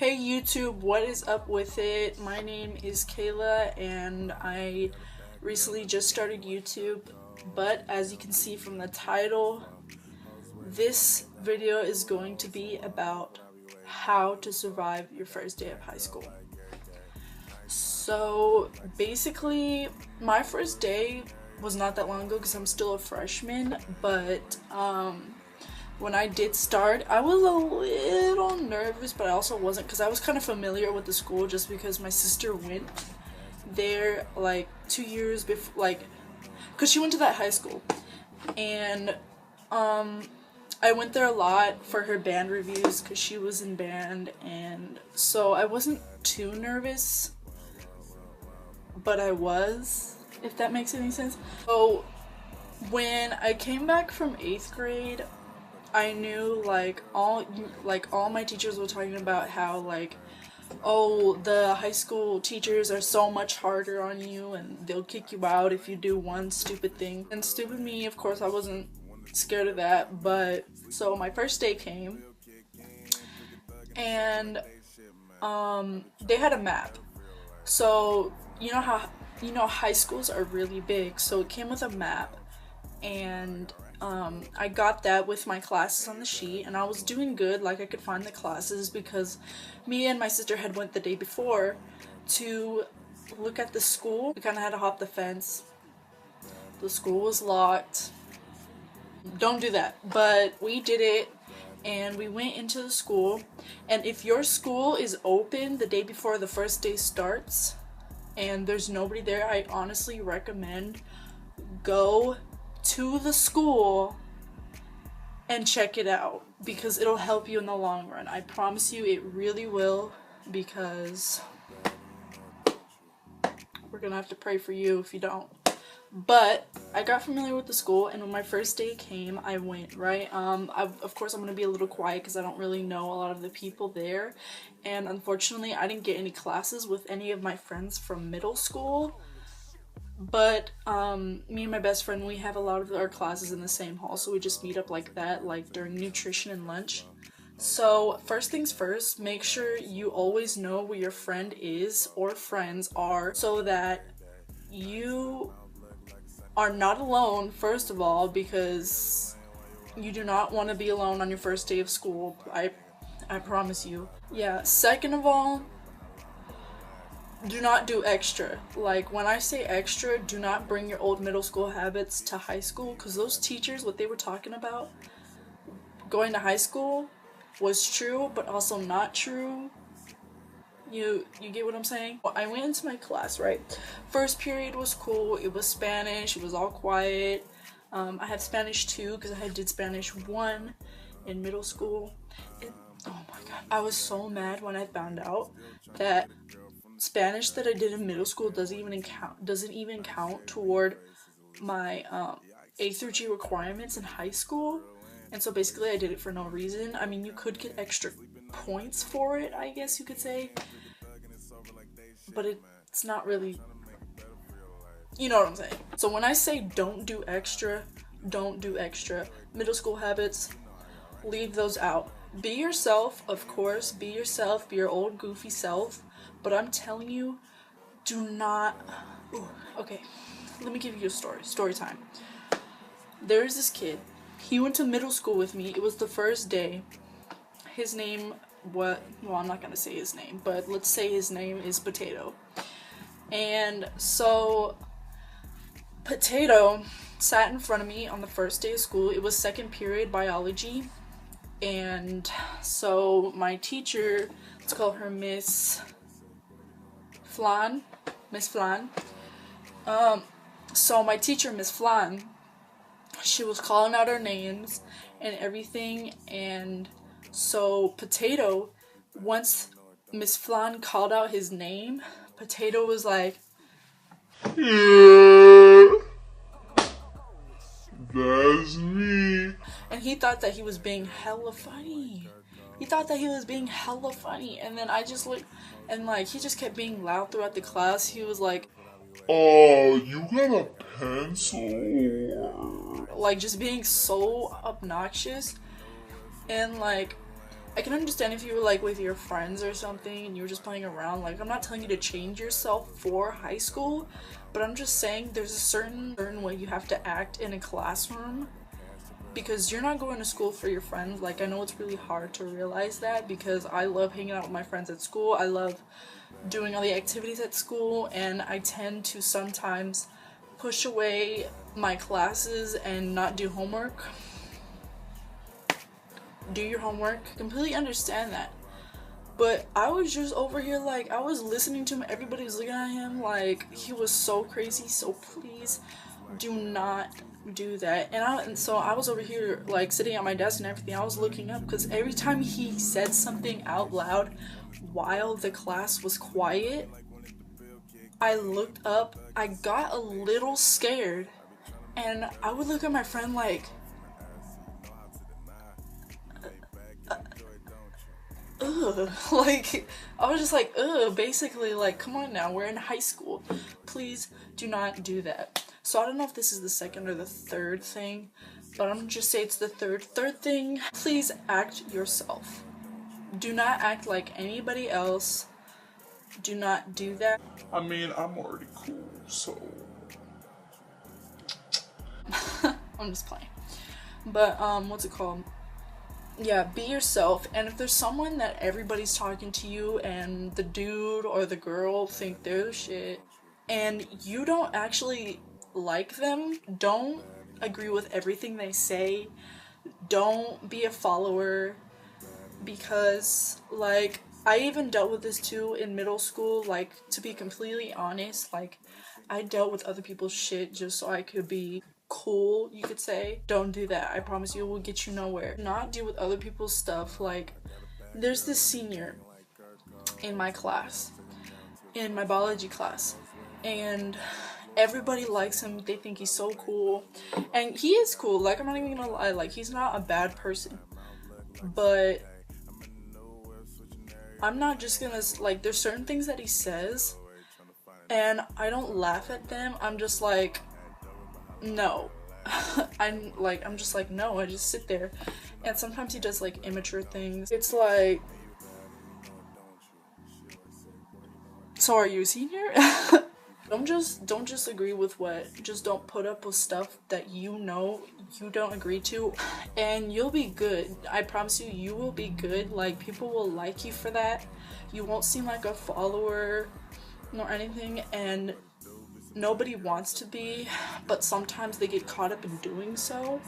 Hey YouTube, what is up with it? My name is Kayla and I recently just started YouTube, but as you can see from the title, this video is going to be about how to survive your first day of high school. So basically, my first day was not that long ago because I'm still a freshman, but when I did start, I was a little nervous, but I also wasn't because I was kind of familiar with the school just because my sister went there like 2 years before, like, because she went to that high school, and I went there a lot for her band reviews because she was in band, and so I wasn't too nervous, but I was, if that makes any sense. So when I came back from 8th grade, I knew all my teachers were talking about how oh, the high school teachers are so much harder on you and they'll kick you out if you do one stupid thing. And stupid me, of course, I wasn't scared of that, but so my first day came and they had a map. So you know how high schools are really big, so it came with a map, and I got that with my classes on the sheet, and I was doing good, like I could find the classes because me and my sister had went the day before to look at the school. We kind of had to hop the fence. The school was locked. Don't do that. But we did it, and we went into the school, and if your school is open the day before the first day starts and there's nobody there, I honestly recommend go to the school and check it out because it'll help you in the long run. I promise you it really will, because we're gonna have to pray for you if you don't. But I got familiar with the school, and when my first day came, I went, right? Of course I'm gonna be a little quiet because I don't really know a lot of the people there, and unfortunately I didn't get any classes with any of my friends from middle school. But me and my best friend, we have a lot of our classes in the same hall, so we just meet up like that, like during nutrition and lunch. So first things first, make sure you always know where your friend is or friends are so that you are not alone, first of all, because you do not want to be alone on your first day of school. I promise you. Yeah, second of all, do not do extra. Like, when I say extra, do not bring your old middle school habits to high school, because those teachers, what they were talking about going to high school was true, but also not true. You get what I'm saying? Well, I went into my class, right? First period was cool. It was Spanish. It was all quiet. I had Spanish 2 because I did Spanish 1 in middle school. Oh my god. I was so mad when I found out that Spanish that I did in middle school doesn't even count toward my A through G requirements in high school. And so basically I did it for no reason. I mean, you could get extra points for it, I guess you could say, but it's not really, you know what I'm saying. So when I say don't do extra, don't do extra. Middle school habits, leave those out. Be yourself, of course. Be yourself, be your old goofy self. But I'm telling you, do not... Ooh, okay, let me give you a story time. There's this kid. He went to middle school with me. It was the first day. His name, well, I'm not gonna say his name, but let's say his name is Potato. And so Potato sat in front of me on the first day of school. It was second period biology. And so my teacher, let's call her Miss Flan. So my teacher, Miss Flan, she was calling out our names and everything, and so Potato, once Miss Flan called out his name, Potato was like, "Yeah, that's me." And he thought that he was being hella funny. And then I just looked, and he just kept being loud throughout the class. He was like, "Oh, you got a pencil?" Just being so obnoxious. And I can understand if you were like with your friends or something and you were just playing around. Like, I'm not telling you to change yourself for high school, but I'm just saying there's a certain way you have to act in a classroom, because you're not going to school for your friends. Like, I know it's really hard to realize that, because I love hanging out with my friends at school. I love doing all the activities at school, and I tend to sometimes push away my classes and not do homework. Do your homework. Completely understand that. But I was just over here, like, I was listening to him. Everybody was looking at him like he was so crazy. So please do not do that. And so I was over here, like, sitting at my desk and everything. I was looking up because every time he said something out loud while the class was quiet, I looked up. I got a little scared, and I would look at my friend like, ugh. Like, I was just like, ugh, basically, like, come on now, we're in high school. Please do not do that. So I don't know if this is the second or the third thing, but I'm gonna just say it's the third. Third thing, please act yourself. Do not act like anybody else. Do not do that. I mean, I'm already cool, so. I'm just playing. But, what's it called? Yeah, be yourself. And if there's someone that everybody's talking to you and the dude or the girl think they're the shit and you don't actually like them, don't agree with everything they say. Don't be a follower, because, like, I even dealt with this too in middle school. Like, to be completely honest, like, I dealt with other people's shit just so I could be cool, you could say. Don't do that. I promise you, it will get you nowhere. Not deal with other people's stuff. Like, there's this senior in my class, in my biology class, and everybody likes him. They think he's so cool, and he is cool. Like, I'm not even gonna lie, like, he's not a bad person, but I'm not just gonna, like, there's certain things that he says and I don't laugh at them. I'm just like, no. I'm just like, no. I just sit there. And sometimes he does, like, immature things. It's like, so are you a senior? Don't just agree with just don't put up with stuff that you know you don't agree to, and you'll be good. I promise you, you will be good. Like, people will like you for that. You won't seem like a follower nor anything, and nobody wants to be, but sometimes they get caught up in doing so.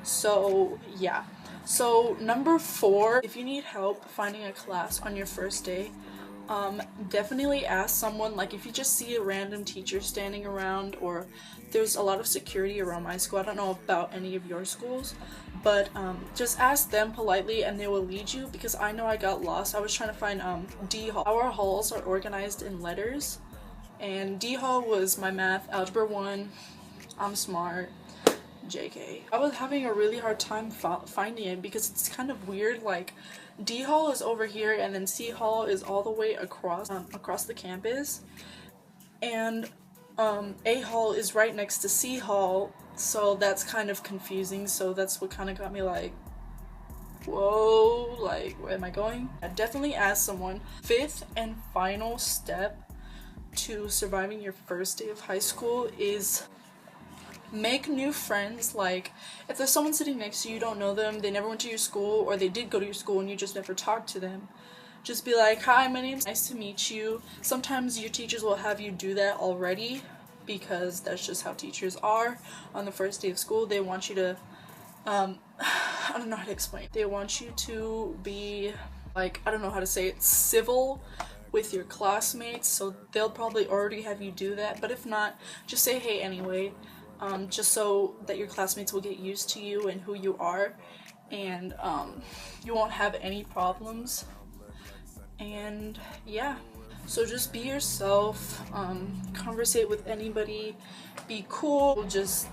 So yeah. So number 4, if you need help finding a class on your first day, definitely ask someone. Like, if you just see a random teacher standing around, or there's a lot of security around my school, I don't know about any of your schools, but just ask them politely and they will lead you, because I know I got lost. I was trying to find D hall. Our halls are organized in letters, and D hall was my math, algebra 1, I'm smart, JK. I was having a really hard time finding it because it's kind of weird. Like, D hall is over here and then C hall is all the way across the campus, and A hall is right next to C hall, so that's kind of confusing. So that's what kind of got me like, whoa, like, where am I going? I definitely ask someone. 5th and final step to surviving your first day of high school is make new friends. Like, if there's someone sitting next to you, you don't know them, they never went to your school, or they did go to your school and you just never talked to them, just be like, hi, my name's, nice to meet you. Sometimes your teachers will have you do that already, because that's just how teachers are. On the first day of school, they want you to I don't know how to explain. They want you to be, like, I don't know how to say it, civil with your classmates, so they'll probably already have you do that, but if not, just say hey anyway. Just so that your classmates will get used to you and who you are, and you won't have any problems. And yeah, so just be yourself, conversate with anybody, be cool, just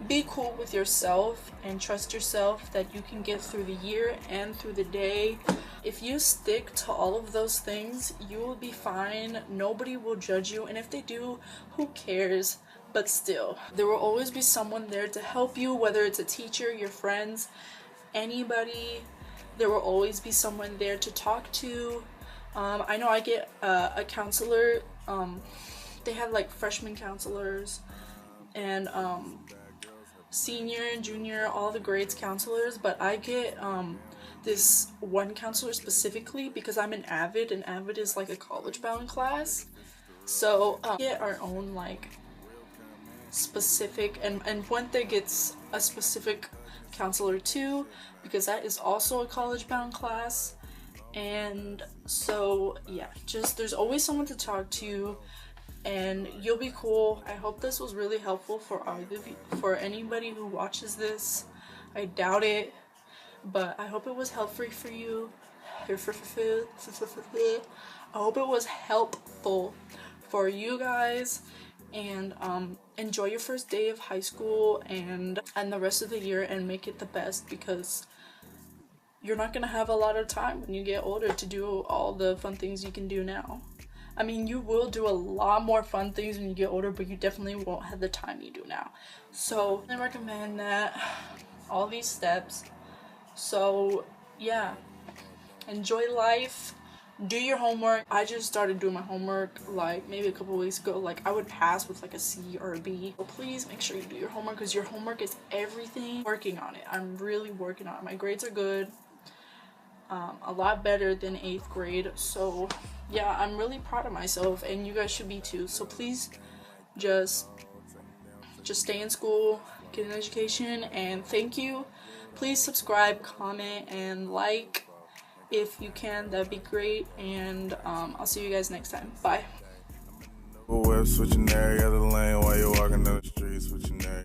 be cool with yourself and trust yourself that you can get through the year and through the day. If you stick to all of those things, you will be fine. Nobody will judge you, and if they do, who cares? But still, there will always be someone there to help you, whether it's a teacher, your friends, anybody. there will always be someone there to talk to. I know I get a counselor. They have like freshman counselors and senior and junior, all the grades counselors, but I get this one counselor specifically because I'm an AVID, and AVID is like a college bound class. So we get our own like specific, and Puente gets a specific counselor too, because that is also a college bound class. And so yeah, just there's always someone to talk to, and you'll be cool. I hope this was really helpful for anybody who watches this. I doubt it, but I hope it was helpful for you. I hope it was helpful for you guys, and enjoy your first day of high school and the rest of the year, and make it the best, because you're not gonna have a lot of time when you get older to do all the fun things you can do now. I mean, you will do a lot more fun things when you get older, but you definitely won't have the time you do now. So I recommend that, all these steps. So yeah, enjoy life, do your homework. I just started doing my homework like maybe a couple weeks ago. Like I would pass with like a C or a B. So please make sure you do your homework, because your homework is everything. Working on it. I'm really working on it. My grades are good. A lot better than 8th grade. So yeah, I'm really proud of myself, and you guys should be too. So please just stay in school, get an education, and thank you. Please subscribe, comment, and like if you can. That'd be great. And I'll see you guys next time. Bye. Switching area of the lane while you're walking down the street, switching area.